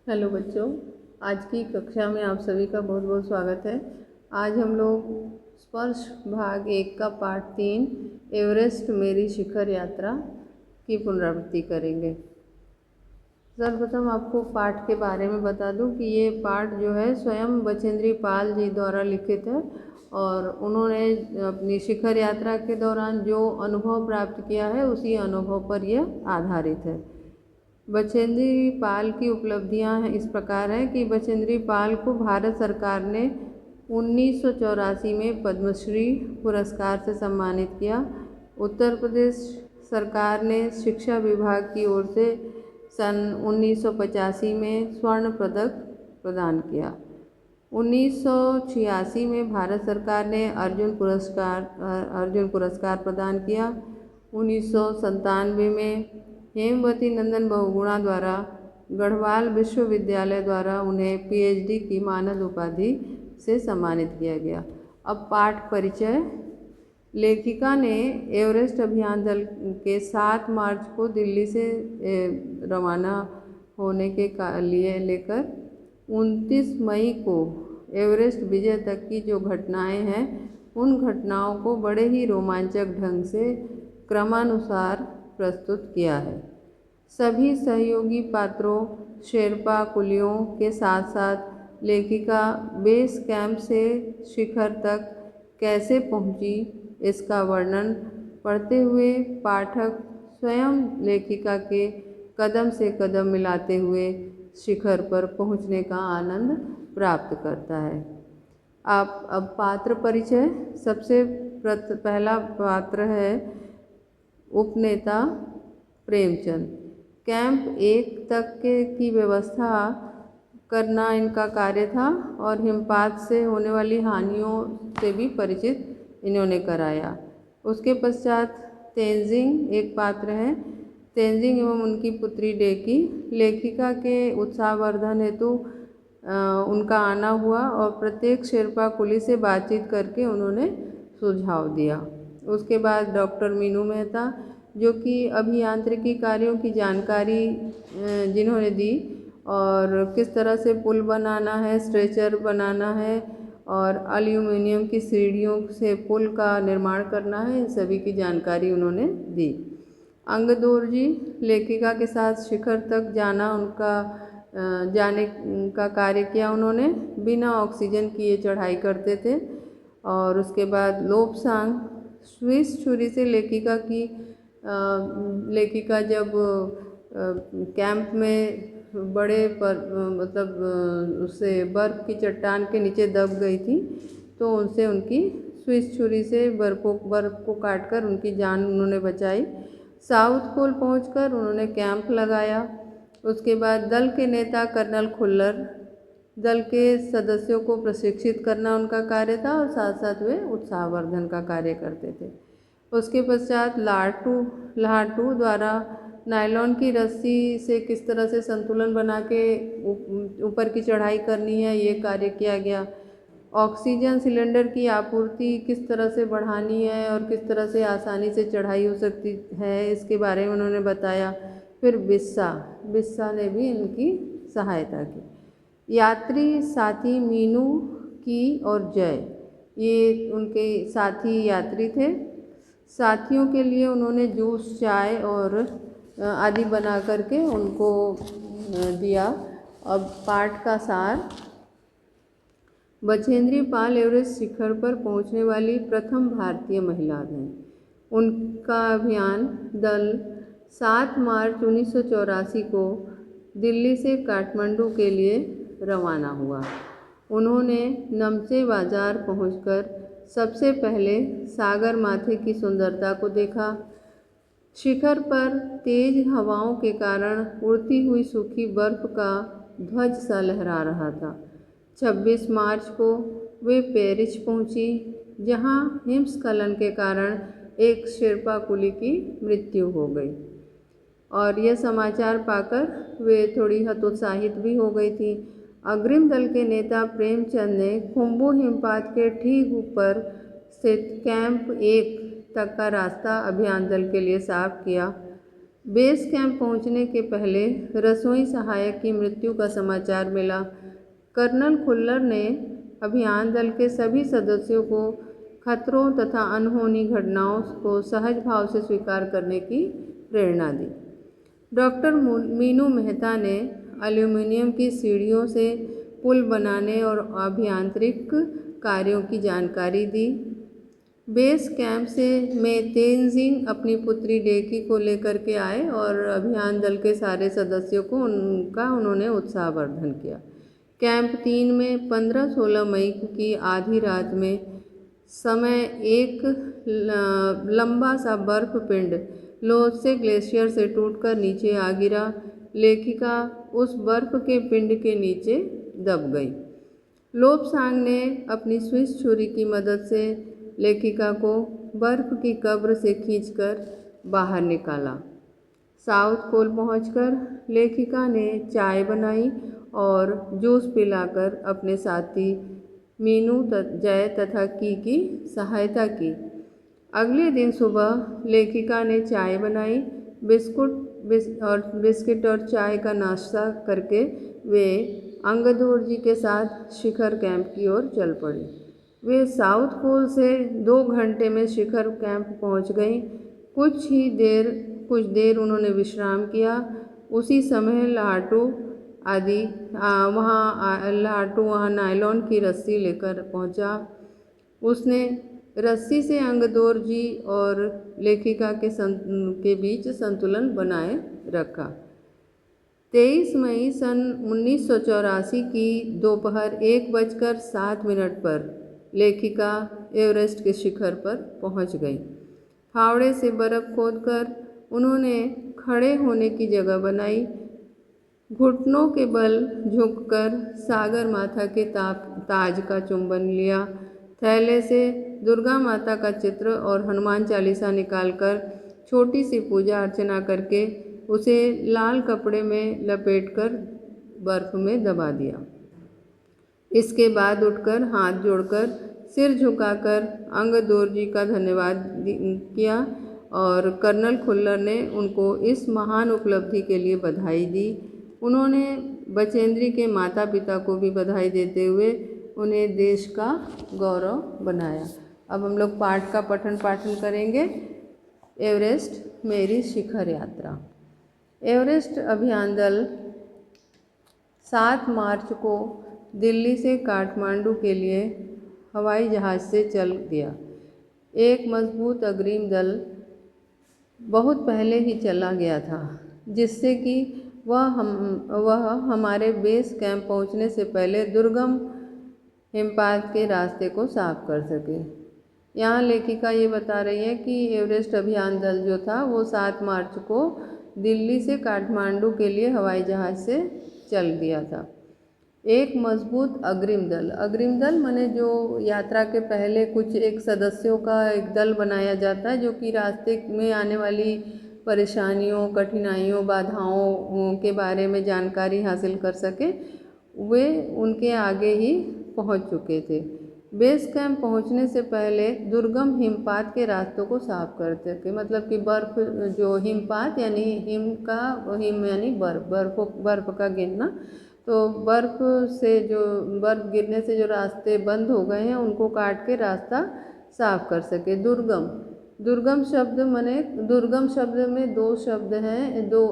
Hello बच्चों, आज की कक्षा में आप सभी का बहुत बहुत स्वागत है। आज हम लोग स्पर्श भाग 1 का पार्ट 3 एवरेस्ट मेरी शिखर यात्रा की पुनरावृत्ति करेंगे। सर्वप्रथम आपको पाठ के बारे में बता दूं कि ये पाठ जो है स्वयं बछेंद्री पाल जी द्वारा लिखित है और उन्होंने अपनी शिखर यात्रा के दौरान जो अनुभव प्राप्त किया है उसी अनुभव पर यह आधारित है। बछेंद्री पाल की उपलब्धियां इस प्रकार हैं कि बछेंद्री पाल को भारत सरकार ने 1984 में पद्मश्री पुरस्कार से सम्मानित किया। उत्तर प्रदेश सरकार ने शिक्षा विभाग की ओर से सन 1985 में स्वर्ण पदक प्रदान किया। 1986 में भारत सरकार ने अर्जुन पुरस्कार प्रदान किया। 1997 में हेमवती नंदन बहुगुणा द्वारा गढ़वाल विश्वविद्यालय द्वारा उन्हें पीएचडी की मानद उपाधि से सम्मानित किया गया। अब पाठ परिचय। लेखिका ने एवरेस्ट अभियान दल के 7 मार्च को दिल्ली से रवाना होने के लिए लेकर 29 मई को एवरेस्ट विजय तक की जो घटनाएं हैं उन घटनाओं को बड़े ही रोमांचक ढंग से क्रमानुसार प्रस्तुत किया है। सभी सहयोगी पात्रों शेरपा कुलियों के साथ साथ लेखिका बेस कैंप से शिखर तक कैसे पहुंची इसका वर्णन पढ़ते हुए पाठक स्वयं लेखिका के कदम से कदम मिलाते हुए शिखर पर पहुंचने का आनंद प्राप्त करता है। अब पात्र परिचय। सबसे पहला पात्र है उपनेता प्रेमचंद। कैंप 1 तक की व्यवस्था करना इनका कार्य था और हिमपात से होने वाली हानियों से भी परिचित इन्होंने कराया। उसके पश्चात तेंजिंग एक पात्र है। तेंजिंग एवं उनकी पुत्री डेकी लेखिका के उत्साहवर्धन हेतु उनका आना हुआ और प्रत्येक शेरपा कुली से बातचीत करके उन्होंने सुझाव दिया। उसके बाद डॉक्टर मीनू मेहता जो कि अभियांत्रिकी कार्यों की जानकारी जिन्होंने दी और किस तरह से पुल बनाना है, स्ट्रेचर बनाना है और एल्यूमिनियम की सीढ़ियों से पुल का निर्माण करना है, इन सभी की जानकारी उन्होंने दी। अंगदोर जी लेखिका के साथ शिखर तक जाने का कार्य किया। उन्होंने बिना ऑक्सीजन किए चढ़ाई करते थे। और उसके बाद लोबसांग स्विस छुरी से लेखिका जब कैंप में बड़े उससे बर्फ़ की चट्टान के नीचे दब गई थी तो उनसे उनकी स्विस छुरी से बर्फ़ को काटकर उनकी जान उन्होंने बचाई। साउथ पोल पहुंचकर उन्होंने कैंप लगाया। उसके बाद दल के नेता कर्नल खुल्लर दल के सदस्यों को प्रशिक्षित करना उनका कार्य था और साथ साथ वे उत्साहवर्धन का कार्य करते थे। उसके पश्चात लाटू द्वारा नायलॉन की रस्सी से किस तरह से संतुलन बना के ऊपर की चढ़ाई करनी है ये कार्य किया गया। ऑक्सीजन सिलेंडर की आपूर्ति किस तरह से बढ़ानी है और किस तरह से आसानी से चढ़ाई हो सकती है इसके बारे में उन्होंने बताया। फिर बिस्सा ने भी इनकी सहायता की। यात्री साथी मीनू की और जय ये उनके साथी यात्री थे। साथियों के लिए उन्होंने जूस चाय और आदि बना करके उनको दिया। अब पाठ का सार। बछेंद्री पाल एवरेस्ट शिखर पर पहुंचने वाली प्रथम भारतीय महिला हैं। उनका अभियान दल 7 मार्च 1984 को दिल्ली से काठमांडू के लिए रवाना हुआ। उन्होंने नमचे बाजार पहुंचकर सबसे पहले सागर माथे की सुंदरता को देखा। शिखर पर तेज हवाओं के कारण उड़ती हुई सूखी बर्फ का ध्वज सा लहरा रहा था। 26 मार्च को वे पेरिस पहुंची जहां हिमस्खलन के कारण एक शेरपा कुली की मृत्यु हो गई और यह समाचार पाकर वे थोड़ी हतोत्साहित भी हो गई थी। अग्रिम दल के नेता प्रेमचंद ने खुम्बू हिमपात के ठीक ऊपर स्थित कैंप 1 तक का रास्ता अभियान दल के लिए साफ किया। बेस कैंप पहुंचने के पहले रसोई सहायक की मृत्यु का समाचार मिला। कर्नल खुल्लर ने अभियान दल के सभी सदस्यों को खतरों तथा अनहोनी घटनाओं को सहज भाव से स्वीकार करने की प्रेरणा दी। डॉक्टर मीनू मेहता ने एल्यूमीनियम की सीढ़ियों से पुल बनाने और अभियांत्रिक कार्यों की जानकारी दी। बेस कैंप से तेनजिंग अपनी पुत्री डेकी को लेकर के आए और अभियान दल के सारे सदस्यों को उन्होंने उत्साहवर्धन किया। कैंप 3 में 15-16 मई की आधी रात में समय एक लंबा सा बर्फ पिंड लोत्से ग्लेशियर से टूटकर नीचे आ गिरा। लेखिका उस बर्फ के पिंड के नीचे दब गई। लोब्सांग ने अपनी स्विस छुरी की मदद से लेखिका को बर्फ की कब्र से खींचकर बाहर निकाला। साउथ पोल पहुंचकर लेखिका ने चाय बनाई और जूस पिलाकर अपने साथी मीनू जय तथा की सहायता की। अगले दिन सुबह लेखिका ने चाय बनाई। बिस्किट और चाय का नाश्ता करके वे अंगदोर जी के साथ शिखर कैंप की ओर चल पड़ी। वे साउथ पोल से 2 घंटे में शिखर कैंप पहुंच गईं। कुछ देर उन्होंने विश्राम किया। उसी समय लाटू वहाँ नायलॉन की रस्सी लेकर पहुंचा। उसने रस्सी से अंगदोर जी और लेखिका के बीच संतुलन बनाए रखा। 23 मई सन 1984 की दोपहर 1:07 पर लेखिका एवरेस्ट के शिखर पर पहुंच गई। फावड़े से बर्फ खोदकर उन्होंने खड़े होने की जगह बनाई। घुटनों के बल झुककर सागर माता के ताज का चुंबन लिया। थैले से दुर्गा माता का चित्र और हनुमान चालीसा निकालकर छोटी सी पूजा अर्चना करके उसे लाल कपड़े में लपेटकर बर्फ में दबा दिया। इसके बाद उठकर हाथ जोड़कर सिर झुकाकर अंगदोर जी का धन्यवाद किया और कर्नल खुल्लर ने उनको इस महान उपलब्धि के लिए बधाई दी। उन्होंने बचेंद्री के माता पिता को भी बधाई देते हुए उन्हें देश का गौरव बनाया। अब हम लोग पाठ का पठन पाठन करेंगे। एवरेस्ट मेरी शिखर यात्रा। एवरेस्ट अभियान दल 7 मार्च को दिल्ली से काठमांडू के लिए हवाई जहाज़ से चल दिया। एक मजबूत अग्रिम दल बहुत पहले ही चला गया था, जिससे कि वह हमारे बेस कैंप पहुंचने से पहले दुर्गम हिमपात के रास्ते को साफ कर सके। यहाँ लेखिका ये बता रही है कि एवरेस्ट अभियान दल जो था वो 7 मार्च को दिल्ली से काठमांडू के लिए हवाई जहाज़ से चल दिया था। एक मजबूत अग्रिम दल माने जो यात्रा के पहले कुछ एक सदस्यों का एक दल बनाया जाता है, जो कि रास्ते में आने वाली परेशानियों, कठिनाइयों, बाधाओं के बारे में जानकारी हासिल कर सके। वे उनके आगे ही पहुंच चुके थे। बेस कैंप पहुंचने से पहले दुर्गम हिमपात के रास्तों को साफ करते थे। मतलब कि बर्फ जो हिमपात यानी हिम यानी बर्फ का गिरना, तो बर्फ गिरने से जो रास्ते बंद हो गए हैं उनको काट के रास्ता साफ कर सके। दुर्गम शब्द में 2 शब्द हैं।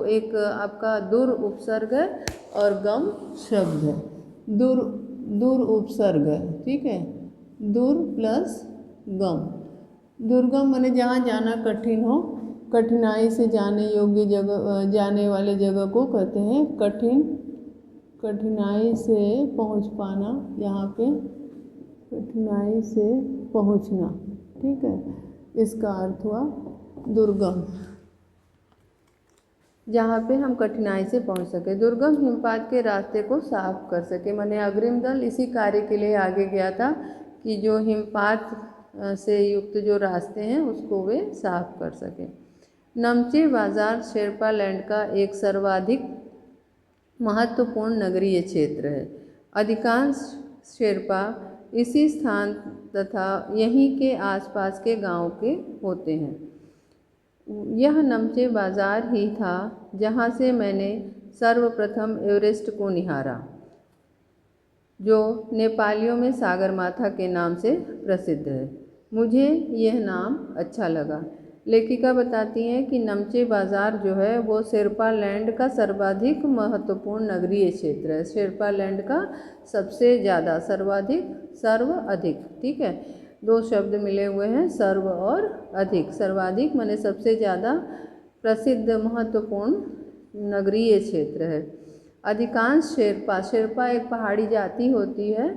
एक आपका दुर उपसर्ग है और गम शब्द है। दुर उपसर्ग है, ठीक है, दुर प्लस गम। दुर्गम माने जहाँ जाना कठिन हो, कठिनाई से जाने वाले जगह को कहते हैं कठिनाई से पहुँच पाना। यहाँ पे कठिनाई से पहुँचना, ठीक है, इसका अर्थ हुआ दुर्गम, जहाँ पे हम कठिनाई से पहुँच सके। दुर्गम हिमपात के रास्ते को साफ कर सके, माने अग्रिम दल इसी कार्य के लिए आगे गया था कि जो हिमपात से युक्त जो रास्ते हैं उसको वे साफ कर सके। नमचे बाजार शेरपा लैंड का एक सर्वाधिक महत्वपूर्ण नगरीय क्षेत्र है। अधिकांश शेरपा इसी स्थान तथा यहीं के आसपास के गांव के होते हैं। यह नमचे बाज़ार ही था जहाँ से मैंने सर्वप्रथम एवरेस्ट को निहारा, जो नेपालियों में सागरमाथा के नाम से प्रसिद्ध है। मुझे यह नाम अच्छा लगा। लेखिका बताती हैं कि नमचे बाज़ार जो है वो शेरपा लैंड का सर्वाधिक महत्वपूर्ण नगरीय क्षेत्र है। शेरपा लैंड का सबसे ज़्यादा, सर्वाधिक, सर्व अधिक, ठीक है, दो शब्द मिले हुए हैं, सर्व और अधिक। सर्वाधिक माने सबसे ज़्यादा प्रसिद्ध महत्वपूर्ण नगरीय क्षेत्र है। अधिकांश शेरपा, शेरपा एक पहाड़ी जाति होती है,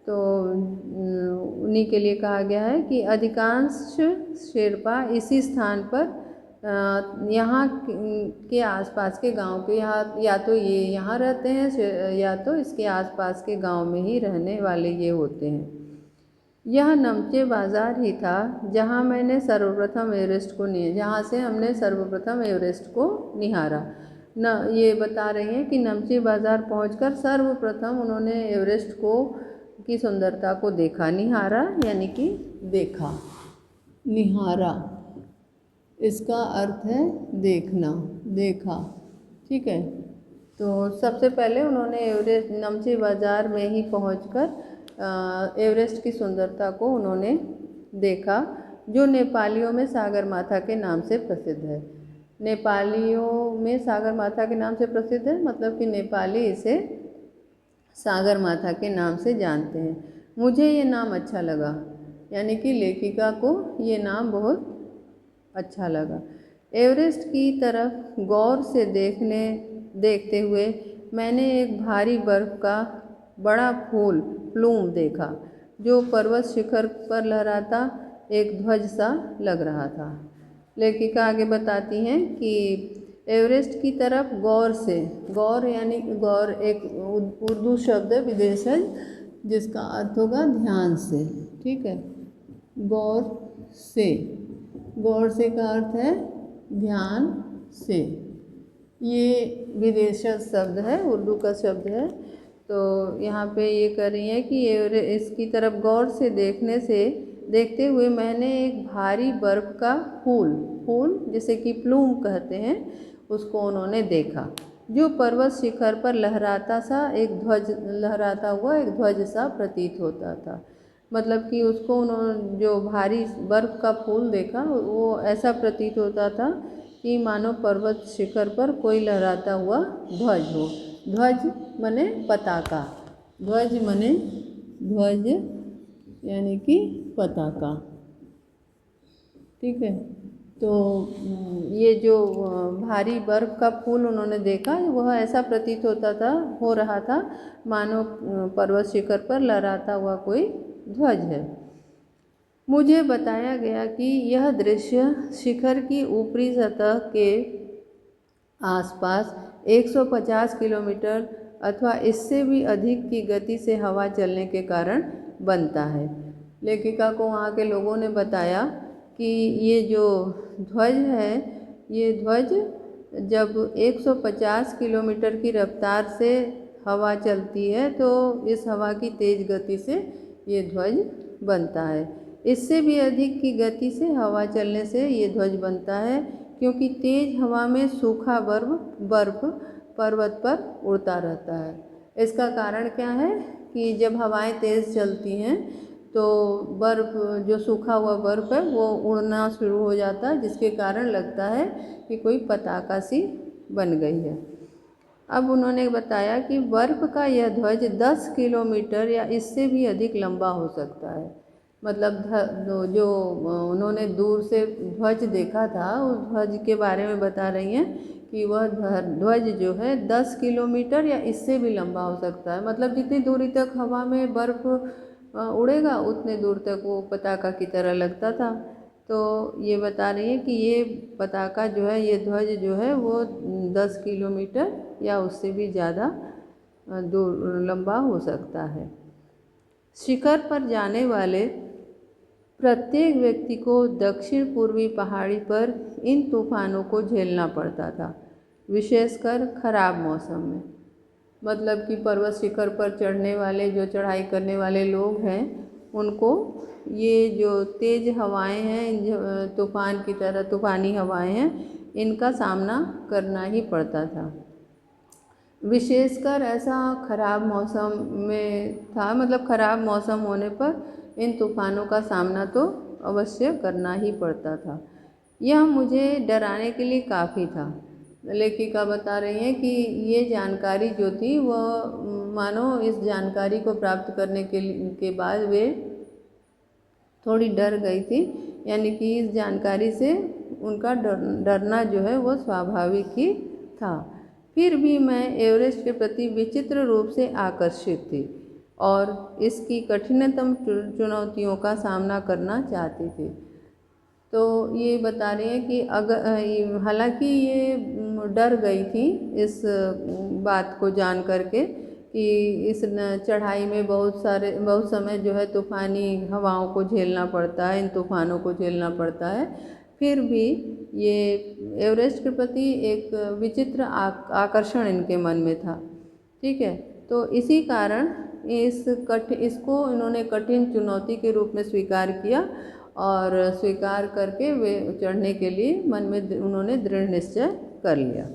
तो उन्हीं के लिए कहा गया है कि अधिकांश शेरपा इसी स्थान पर यहाँ के आसपास के गांव के, यहाँ या तो ये यहाँ रहते हैं या तो इसके आसपास के गांव में ही रहने वाले ये होते हैं। यह नमचे बाज़ार ही था जहाँ मैंने सर्वप्रथम एवरेस्ट को जहाँ से हमने सर्वप्रथम एवरेस्ट को निहारा। न ये बता रही हैं कि नमचे बाज़ार पहुंचकर सर्वप्रथम उन्होंने एवरेस्ट को की सुंदरता को देखा। निहारा यानी कि देखा, निहारा इसका अर्थ है देखना, देखा, ठीक है। तो सबसे पहले उन्होंने एवरेस्ट नमचे बाज़ार में ही पहुंचकर एवरेस्ट की सुंदरता को उन्होंने देखा, जो नेपालियों में सागरमाथा के नाम से प्रसिद्ध है। नेपालियों में सागरमाथा के नाम से प्रसिद्ध है, मतलब कि नेपाली इसे सागरमाथा के नाम से जानते हैं। मुझे ये नाम अच्छा लगा, यानी कि लेखिका को ये नाम बहुत अच्छा लगा। एवरेस्ट की तरफ गौर से देखते हुए मैंने एक भारी बर्फ का बड़ा फूल प्लूम देखा, जो पर्वत शिखर पर लहराता एक ध्वज सा लग रहा था। लेखिका आगे बताती हैं कि एवरेस्ट की तरफ गौर से, गौर यानी गौर एक उर्दू शब्द है विदेशज, जिसका अर्थ होगा ध्यान से, ठीक है। गौर से, गौर से का अर्थ है ध्यान से। ये विदेशज शब्द है, उर्दू का शब्द है। तो यहाँ पे ये कर रही है कि इसकी तरफ गौर से देखते हुए मैंने एक भारी बर्फ का फूल जिसे कि प्लूम कहते हैं, उसको उन्होंने देखा, जो पर्वत शिखर पर लहराता हुआ एक ध्वज सा प्रतीत होता था। मतलब कि उसको उन्होंने जो भारी बर्फ का फूल देखा वो ऐसा प्रतीत होता था कि मानो पर्वत शिखर पर कोई लहराता हुआ ध्वज हो। ध्वज मने पताका, ध्वज मने ध्वज यानी कि पताका, ठीक है। तो ये जो भारी बर्फ का फूल उन्होंने देखा वह ऐसा प्रतीत हो रहा था मानो पर्वत शिखर पर लहराता हुआ कोई ध्वज है। मुझे बताया गया कि यह दृश्य शिखर की ऊपरी सतह के आसपास 150 किलोमीटर अथवा इससे भी अधिक की गति से हवा चलने के कारण बनता है। लेखिका को वहाँ के लोगों ने बताया कि ये जो ध्वज है, ये ध्वज जब 150 किलोमीटर की रफ्तार से हवा चलती है तो इस हवा की तेज़ गति से ये ध्वज बनता है। इससे भी अधिक की गति से हवा चलने से ये ध्वज बनता है, क्योंकि तेज़ हवा में सूखा बर्फ पर्वत पर उड़ता रहता है। इसका कारण क्या है कि जब हवाएं तेज़ चलती हैं तो बर्फ, जो सूखा हुआ बर्फ है वो उड़ना शुरू हो जाता है, जिसके कारण लगता है कि कोई पताका सी बन गई है। अब उन्होंने बताया कि बर्फ का यह ध्वज 10 किलोमीटर या इससे भी अधिक लंबा हो सकता है। मतलब जो उन्होंने दूर से ध्वज देखा था उस ध्वज के बारे में बता रही हैं कि वह ध्वज जो है 10 किलोमीटर या इससे भी लंबा हो सकता है। मतलब जितनी दूरी तक हवा में बर्फ उड़ेगा उतने दूर तक वो पताका की तरह लगता था। तो ये बता रही है कि ये पताका जो है, ये ध्वज जो है वो 10 किलोमीटर या उससे भी ज़्यादा दूर लंबा हो सकता है। शिखर पर जाने वाले प्रत्येक व्यक्ति को दक्षिण पूर्वी पहाड़ी पर इन तूफानों को झेलना पड़ता था, विशेषकर खराब मौसम में। मतलब कि पर्वत शिखर पर चढ़ने वाले, जो चढ़ाई करने वाले लोग हैं, उनको ये जो तेज़ हवाएं हैं, तूफ़ान की तरह तूफ़ानी हवाएं हैं, इनका सामना करना ही पड़ता था। विशेषकर ऐसा ख़राब मौसम में था, मतलब ख़राब मौसम होने पर इन तूफ़ानों का सामना तो अवश्य करना ही पड़ता था। यह मुझे डराने के लिए काफ़ी था। लेखिका बता रही हैं कि ये जानकारी जो थी वह मानो इस जानकारी को प्राप्त करने के बाद वे थोड़ी डर गई थी, यानी कि इस जानकारी से उनका डरना जो है वो स्वाभाविक ही था। फिर भी मैं एवरेस्ट के प्रति विचित्र रूप से आकर्षित थी और इसकी कठिनतम चुनौतियों का सामना करना चाहती थी। तो ये बता रही हैं कि अगर हालांकि ये डर गई थी इस बात को जान करके कि इस चढ़ाई में बहुत समय जो है तूफ़ानी हवाओं को झेलना पड़ता है, इन तूफ़ानों को झेलना पड़ता है, फिर भी ये एवरेस्ट के प्रति एक विचित्र आकर्षण इनके मन में था। ठीक है, तो इसी कारण इसको इन्होंने कठिन चुनौती के रूप में स्वीकार किया और स्वीकार करके वे चढ़ने के लिए मन में उन्होंने दृढ़ निश्चय कर लिया।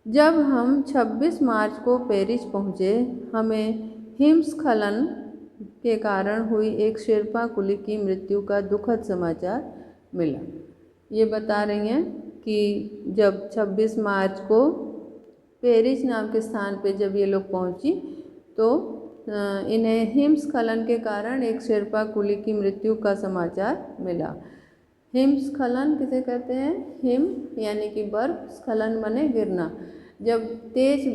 जब हम 26 मार्च को पेरिस पहुँचे, हमें हिमस्खलन के कारण हुई एक शेर्पा कुली की मृत्यु का दुखद समाचार मिला। ये बता रही हैं कि जब 26 मार्च को पेरिस नाम के स्थान पे जब ये लोग पहुँची तो इन्हें हिमस्खलन के कारण एक शेर्पा कुली की मृत्यु का समाचार मिला। हिमस्खलन किसे कहते हैं? हिम यानी कि बर्फ, स्खलन माने गिरना। जब तेज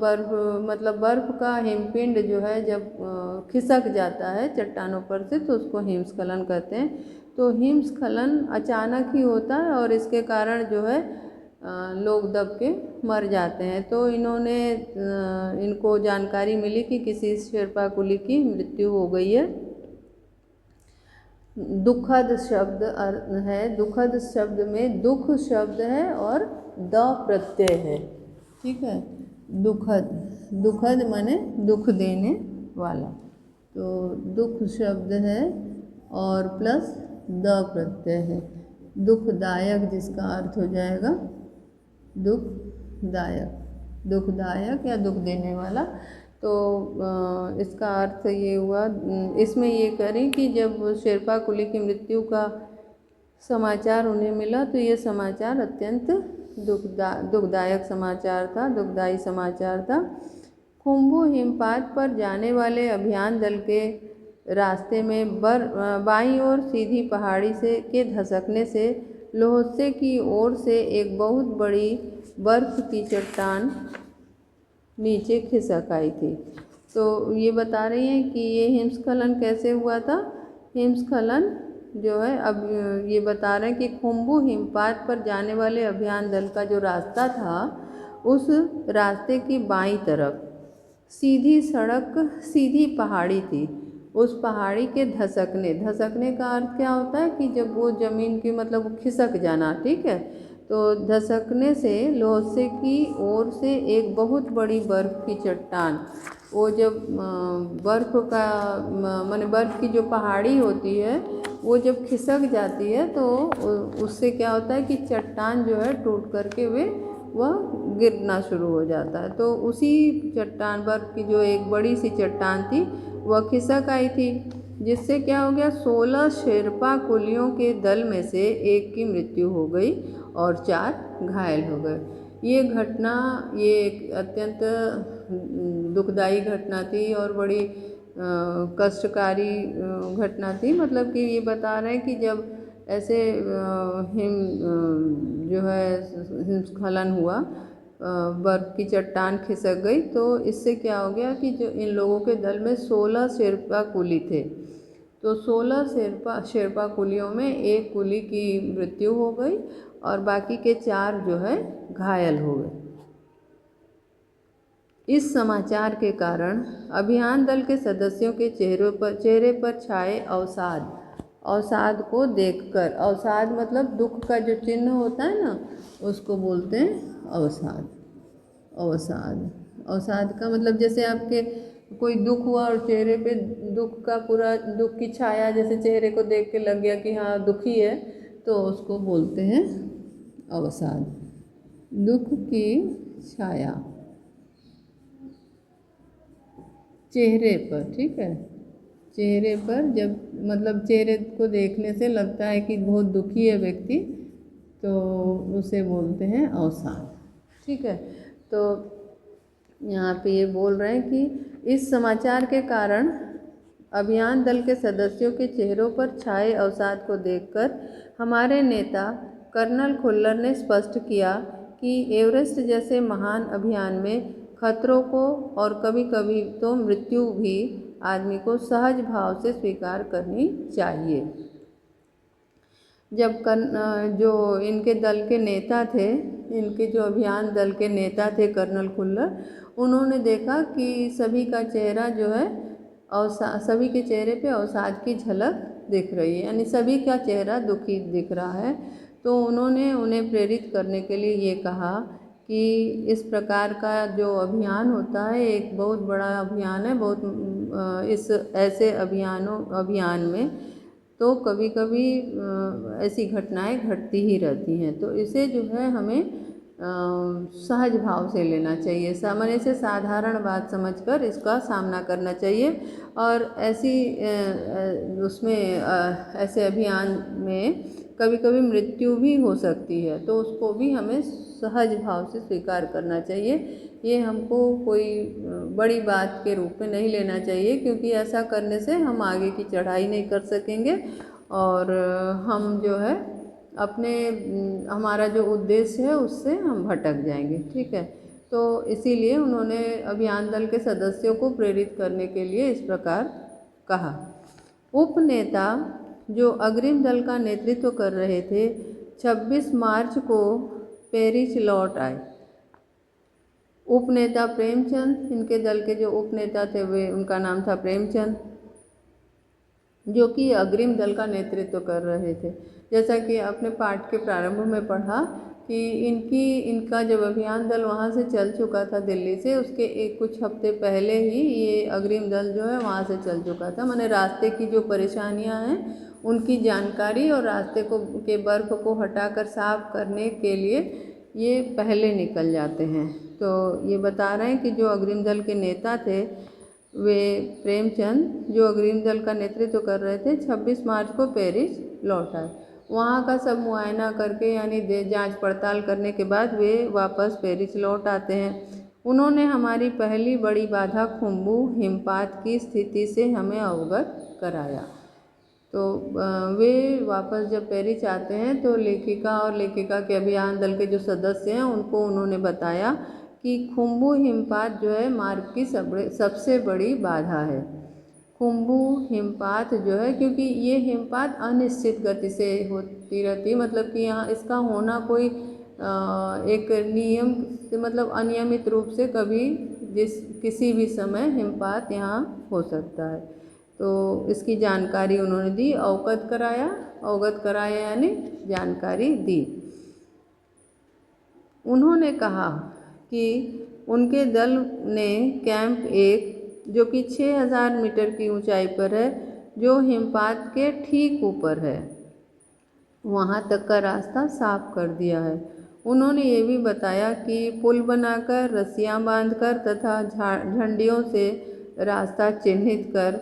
बर्फ मतलब बर्फ का हिमपिंड जो है जब खिसक जाता है चट्टानों पर से तो उसको हिमस्खलन कहते हैं। तो हिमस्खलन अचानक ही होता है और इसके कारण जो है लोग दब के मर जाते हैं। तो इनको जानकारी मिली कि किसी शेर्पा कुली की मृत्यु हो गई है। दुखद शब्द है, दुखद शब्द में दुख शब्द है और द प्रत्यय है। ठीक है, दुखद, दुखद माने दुख देने वाला, तो दुख शब्द है और प्लस द प्रत्यय है। दुखदायक जिसका अर्थ हो जाएगा दुखदायक, दुखदायक या दुख देने वाला। तो इसका अर्थ ये हुआ, इसमें ये करें कि जब शेर्पा कुली की मृत्यु का समाचार उन्हें मिला तो ये समाचार अत्यंत दुखदायक समाचार था, दुखदायी समाचार था। खुम्बू हिमपात पर जाने वाले अभियान दल के रास्ते में बाईं ओर सीधी पहाड़ी के धंसकने से लोहसे की ओर से एक बहुत बड़ी बर्फ की चट्टान नीचे खिसक आई थी। तो ये बता रही हैं कि ये हिमस्खलन कैसे हुआ था। हिमस्खलन जो है, अब ये बता रहे हैं कि खुम्बू हिमपात पर जाने वाले अभियान दल का जो रास्ता था उस रास्ते की बाईं तरफ सीधी सड़क, सीधी पहाड़ी थी। उस पहाड़ी के धंसकने का अर्थ क्या होता है कि जब वो ज़मीन की मतलब खिसक जाना। ठीक है, तो धंसकने से लोहसे की ओर से एक बहुत बड़ी बर्फ़ की चट्टान, वो जब बर्फ़ का माने बर्फ़ की जो पहाड़ी होती है वो जब खिसक जाती है तो उससे क्या होता है कि चट्टान जो है टूट करके वह गिरना शुरू हो जाता है। तो उसी चट्टान, बर्फ़ की जो एक बड़ी सी चट्टान थी वह खिसक आई थी, जिससे क्या हो गया, 16 शेर्पा कुलियों के दल में से एक की मृत्यु हो गई और 4 घायल हो गए। ये घटना, ये एक अत्यंत दुखदायी घटना थी और बड़ी कष्टकारी घटना थी। मतलब कि ये बता रहे हैं कि जब ऐसे जो है हिमस्खलन हुआ, बर्फ़ की चट्टान खिसक गई, तो इससे क्या हो गया कि जो इन लोगों के दल में 16 शेर्पा कुली थे, तो 16 शेर्पा कुलियों में एक कुली की मृत्यु हो गई और बाकी के 4 जो है घायल हो गए। इस समाचार के कारण अभियान दल के सदस्यों के चेहरे पर छाए अवसाद को देखकर, अवसाद मतलब दुख का जो चिन्ह होता है ना, उसको बोलते हैं अवसाद। अवसाद का मतलब जैसे आपके कोई दुख हुआ और चेहरे पे दुख का पूरा दुख की छाया जैसे चेहरे को देख के लग गया कि हाँ दुखी है, तो उसको बोलते हैं अवसाद। दुख की छाया चेहरे पर, ठीक है, चेहरे पर जब मतलब चेहरे को देखने से लगता है कि बहुत दुखी है व्यक्ति, तो उसे बोलते हैं अवसाद, ठीक है। तो यहाँ पे ये बोल रहे हैं कि इस समाचार के कारण अभियान दल के सदस्यों के चेहरों पर छाए अवसाद को देखकर हमारे नेता कर्नल खुल्लर ने स्पष्ट किया कि एवरेस्ट जैसे महान अभियान में खतरों को और कभी कभी तो मृत्यु भी आदमी को सहज भाव से स्वीकार करनी चाहिए। जब जो इनके दल के नेता थे, इनके जो अभियान दल के नेता थे कर्नल खुल्लर, उन्होंने देखा कि सभी का चेहरा जो है सभी के चेहरे पे अवसाद की झलक दिख रही है, यानी सभी का चेहरा दुखी दिख रहा है। तो उन्होंने उन्हें प्रेरित करने के लिए ये कहा कि इस प्रकार का जो अभियान होता है एक बहुत बड़ा अभियान है, बहुत इस ऐसे अभियान में तो कभी कभी ऐसी घटनाएं घटती ही रहती हैं, तो इसे जो है हमें सहज भाव से लेना चाहिए, सामान्य से साधारण बात समझकर इसका सामना करना चाहिए। और ऐसी उसमें ऐसे अभियान में कभी कभी मृत्यु भी हो सकती है, तो उसको भी हमें सहज भाव से स्वीकार करना चाहिए। ये हमको कोई बड़ी बात के रूप में नहीं लेना चाहिए, क्योंकि ऐसा करने से हम आगे की चढ़ाई नहीं कर सकेंगे और हम जो है अपने हमारा जो उद्देश्य है उससे हम भटक जाएंगे, ठीक है। तो इसीलिए उन्होंने अभियान दल के सदस्यों को प्रेरित करने के लिए इस प्रकार कहा। उपनेता जो अग्रिम दल का नेतृत्व कर रहे थे 26 मार्च को पेरिस लौट आए। उपनेता प्रेमचंद, इनके दल के जो उपनेता थे वे उनका नाम था प्रेमचंद, जो कि अग्रिम दल का नेतृत्व कर रहे थे। जैसा कि आपने पाठ के प्रारंभ में पढ़ा कि इनका जब अभियान दल वहाँ से चल चुका था दिल्ली से, उसके कुछ हफ्ते पहले ही ये अग्रिम दल जो है वहाँ से चल चुका था। माने रास्ते की जो परेशानियाँ हैं उनकी जानकारी और रास्ते के बर्फ़ को हटाकर साफ करने के लिए ये पहले निकल जाते हैं। तो ये बता रहे हैं कि जो अग्रिम दल के नेता थे वे प्रेमचंद, जो अग्रिम दल का नेतृत्व कर रहे थे, 26 मार्च को पेरिस लौट आए। वहाँ का सब मुआयना करके यानी जांच पड़ताल करने के बाद वे वापस पेरिस लौट आते हैं। उन्होंने हमारी पहली बड़ी बाधा खुम्बू हिमपात की स्थिति से हमें अवगत कराया। तो वे वापस जब पेरिस आते हैं तो लेखिका और लेखिका के अभियान दल के जो सदस्य हैं उनको उन्होंने बताया कि खुम्बू हिमपात जो है मार्ग की सबसे बड़ी बाधा है। खुम्बू हिमपात जो है, क्योंकि ये हिमपात अनिश्चित गति से होती रहती है, मतलब कि यहाँ इसका होना कोई एक नियम से मतलब अनियमित रूप से कभी किसी भी समय हिमपात यहाँ हो सकता है। तो इसकी जानकारी उन्होंने दी, अवगत कराया यानी जानकारी दी। उन्होंने कहा कि उनके दल ने कैंप 1 जो कि 6000 मीटर की ऊंचाई पर है, जो हिमपात के ठीक ऊपर है, वहां तक का रास्ता साफ कर दिया है। उन्होंने ये भी बताया कि पुल बनाकर, रस्सियां बांधकर तथा झंडियों से रास्ता चिन्हित कर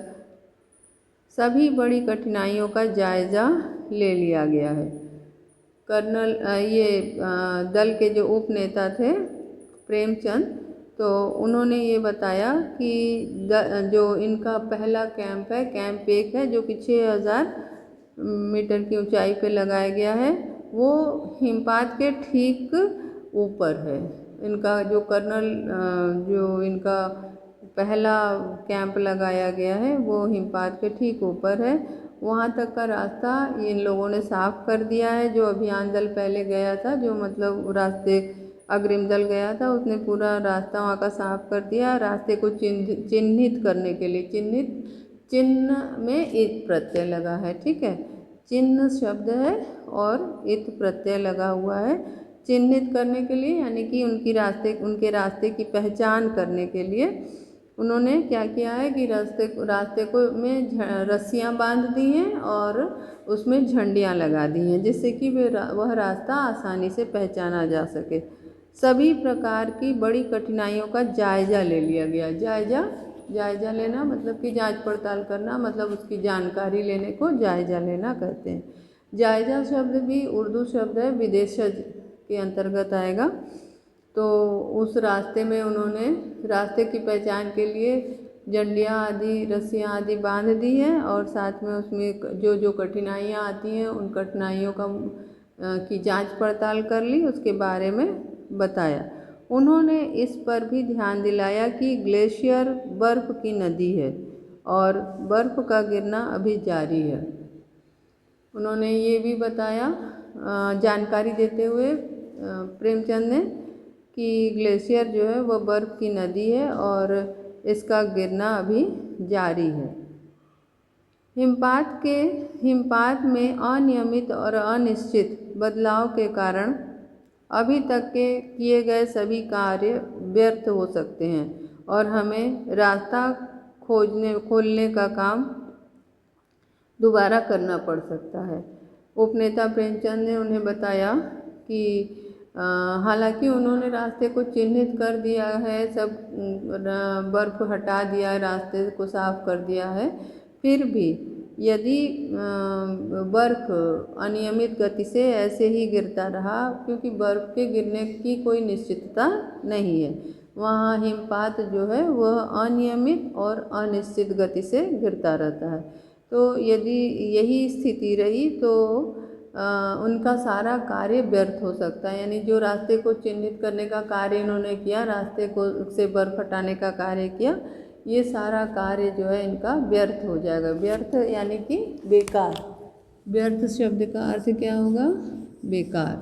सभी बड़ी कठिनाइयों का जायज़ा ले लिया गया है। कर्नल दल के जो उपनेता थे प्रेमचंद, तो उन्होंने ये बताया कि जो इनका पहला कैंप है, कैंप 1 है, जो कि 6000 मीटर की ऊंचाई पे लगाया गया है, वो हिमपात के ठीक ऊपर है। इनका जो जो इनका पहला कैंप लगाया गया है वो हिमपात के ठीक ऊपर है। वहाँ तक का रास्ता इन लोगों ने साफ कर दिया है। जो अभियान दल पहले गया था, जो मतलब रास्ते अग्रिम दल गया था, उसने पूरा रास्ता वहाँ का साफ कर दिया। रास्ते को चिन्हित करने के लिए चिन्ह में इत प्रत्यय लगा है, ठीक है, चिन्ह शब्द है और इत प्रत्यय लगा हुआ है। चिन्हित करने के लिए यानी कि उनके रास्ते की पहचान करने के लिए उन्होंने क्या किया है कि रास्ते को में रस्सियाँ बांध दी हैं और उसमें झंडियाँ लगा दी हैं, जिससे कि वह रास्ता आसानी से पहचाना जा सके। सभी प्रकार की बड़ी कठिनाइयों का जायज़ा ले लिया गया। जायज़ा लेना मतलब कि जांच पड़ताल करना, मतलब उसकी जानकारी लेने को जायज़ा लेना कहते हैं। जायज़ा शब्द भी उर्दू शब्द है, विदेशज के अंतर्गत आएगा। तो उस रास्ते में उन्होंने रास्ते की पहचान के लिए झंडियाँ आदि, रस्सियाँ आदि बांध दी हैं और साथ में उसमें जो जो कठिनाइयाँ आती हैं उन कठिनाइयों की जांच पड़ताल कर ली, उसके बारे में बताया। उन्होंने इस पर भी ध्यान दिलाया कि ग्लेशियर बर्फ़ की नदी है और बर्फ़ का गिरना अभी जारी है। उन्होंने ये भी बताया, जानकारी देते हुए प्रेमचंद ने, कि ग्लेशियर जो है वह बर्फ़ की नदी है और इसका गिरना अभी जारी है। हिमपात में अनियमित और अनिश्चित बदलाव के कारण अभी तक के किए गए सभी कार्य व्यर्थ हो सकते हैं और हमें रास्ता खोलने का काम दोबारा करना पड़ सकता है। उपनेता प्रेमचंद ने उन्हें बताया कि हालांकि उन्होंने रास्ते को चिन्हित कर दिया है, सब बर्फ़ हटा दिया है, रास्ते को साफ कर दिया है, फिर भी यदि बर्फ़ अनियमित गति से ऐसे ही गिरता रहा, क्योंकि बर्फ़ के गिरने की कोई निश्चितता नहीं है, वहाँ हिमपात जो है वह अनियमित और अनिश्चित गति से गिरता रहता है। तो यदि यही स्थिति रही तो उनका सारा कार्य व्यर्थ हो सकता है। यानी जो रास्ते को चिन्हित करने का कार्य इन्होंने किया, रास्ते को से बर्फ़ हटाने का कार्य किया, ये सारा कार्य जो है इनका व्यर्थ हो जाएगा। व्यर्थ यानी कि बेकार। व्यर्थ शब्द का अर्थ क्या होगा? बेकार।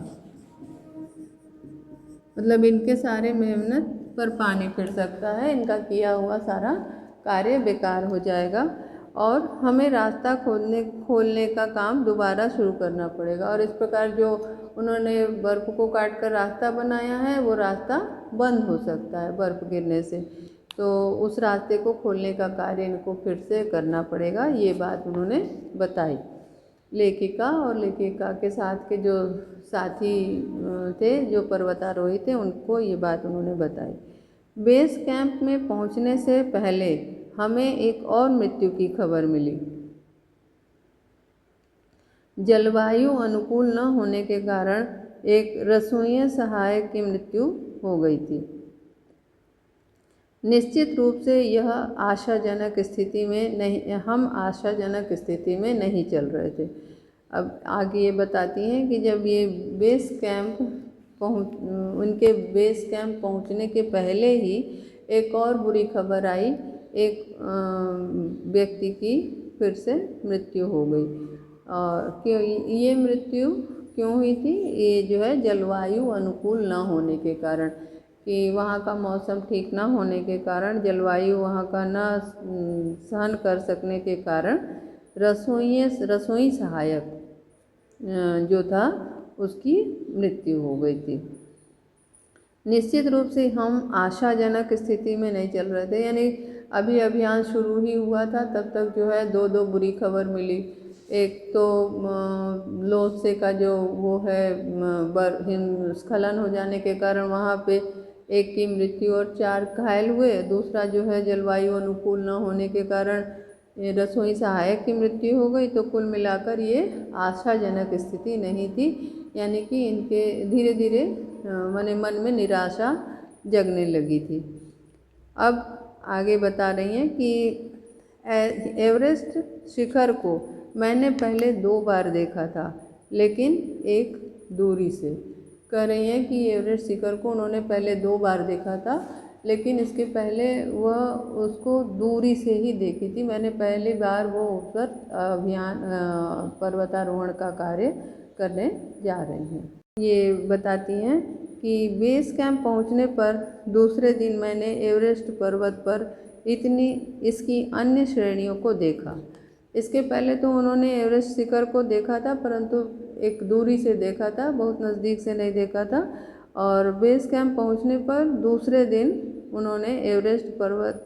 मतलब इनके सारे मेहनत पर पानी फिर सकता है, इनका किया हुआ सारा कार्य बेकार हो जाएगा और हमें रास्ता खोलने का काम दोबारा शुरू करना पड़ेगा। और इस प्रकार जो उन्होंने बर्फ़ को काट कर रास्ता बनाया है, वो रास्ता बंद हो सकता है बर्फ़ गिरने से, तो उस रास्ते को खोलने का कार्य इनको फिर से करना पड़ेगा। ये बात उन्होंने बताई। लेखिका और लेखिका के साथ के जो साथी थे, जो पर्वतारोही थे, उनको ये बात उन्होंने बताई। बेस कैंप में पहुंचने से पहले हमें एक और मृत्यु की खबर मिली। जलवायु अनुकूल न होने के कारण एक रसोई सहायक की मृत्यु हो गई थी। निश्चित रूप से यह आशाजनक स्थिति में नहीं, हम आशाजनक स्थिति में नहीं चल रहे थे। अब आगे ये बताती हैं कि जब ये उनके बेस कैंप पहुंचने के पहले ही एक और बुरी खबर आई। एक व्यक्ति की फिर से मृत्यु हो गई। और क्यों ये मृत्यु क्यों हुई थी? ये जो है जलवायु अनुकूल न होने के कारण, कि वहाँ का मौसम ठीक ना होने के कारण, जलवायु वहाँ का ना सहन कर सकने के कारण रसोई सहायक जो था उसकी मृत्यु हो गई थी। निश्चित रूप से हम आशाजनक स्थिति में नहीं चल रहे थे, यानी अभी अभियान शुरू ही हुआ था, तब तक जो है दो बुरी खबर मिली। एक तो लोहसे का जो वो है हिमस्खलन हो जाने के कारण वहाँ पे एक की मृत्यु और 4 घायल हुए। दूसरा जो है जलवायु अनुकूल न होने के कारण रसोई सहायक की मृत्यु हो गई। तो कुल मिलाकर ये आशाजनक स्थिति नहीं थी, यानी कि इनके धीरे धीरे मन में निराशा जगने लगी थी। अब आगे बता रही हैं कि एवरेस्ट शिखर को मैंने पहले 2 बार देखा था, लेकिन एक दूरी से। कह रही हैं कि एवरेस्ट शिखर को उन्होंने पहले 2 बार देखा था, लेकिन इसके पहले वह उसको दूरी से ही देखी थी। मैंने पहली बार वो उस पर पर्वतारोहण का कार्य करने जा रही हैं। ये बताती हैं कि बेस कैंप पहुंचने पर दूसरे दिन मैंने एवरेस्ट पर्वत पर इसकी अन्य श्रेणियों को देखा। इसके पहले तो उन्होंने एवरेस्ट शिखर को देखा था, परंतु एक दूरी से देखा था, बहुत नज़दीक से नहीं देखा था। और बेस कैंप पहुंचने पर दूसरे दिन उन्होंने एवरेस्ट पर्वत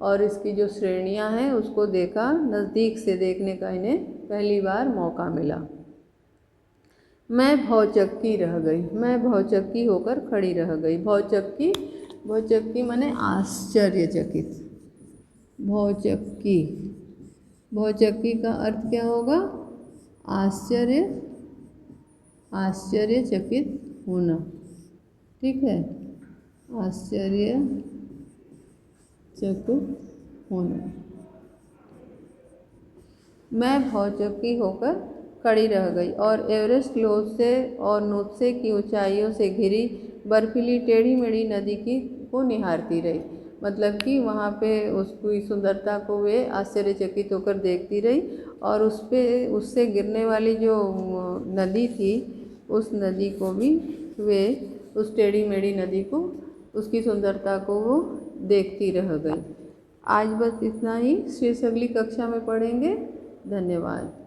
और इसकी जो श्रेणियां हैं उसको देखा, नज़दीक से देखने का इन्हें पहली बार मौका मिला। मैं भौचक्की रह गई, मैं भौचक्की होकर खड़ी रह गई। भौचक्की, भौचक्की माने आश्चर्यचकित। भौचक्की, भौचक्की का अर्थ क्या होगा? आश्चर्य, आश्चर्यचकित होना। ठीक है, आश्चर्यचकित होना। मैं भौचक्की होकर खड़ी रह गई और एवरेस्ट लोसे और नुत्से की ऊंचाइयों से घिरी बर्फीली टेढ़ी मेढ़ी नदी को निहारती रही। मतलब कि वहाँ पे उसकी सुंदरता को वे आश्चर्यचकित होकर देखती रही और उससे गिरने वाली जो नदी थी, उस नदी को भी वे, उस टेढ़ी मेढ़ी नदी को, उसकी सुंदरता को वो देखती रह गई। आज बस इतना ही, शेष अगली कक्षा में पढ़ेंगे। धन्यवाद।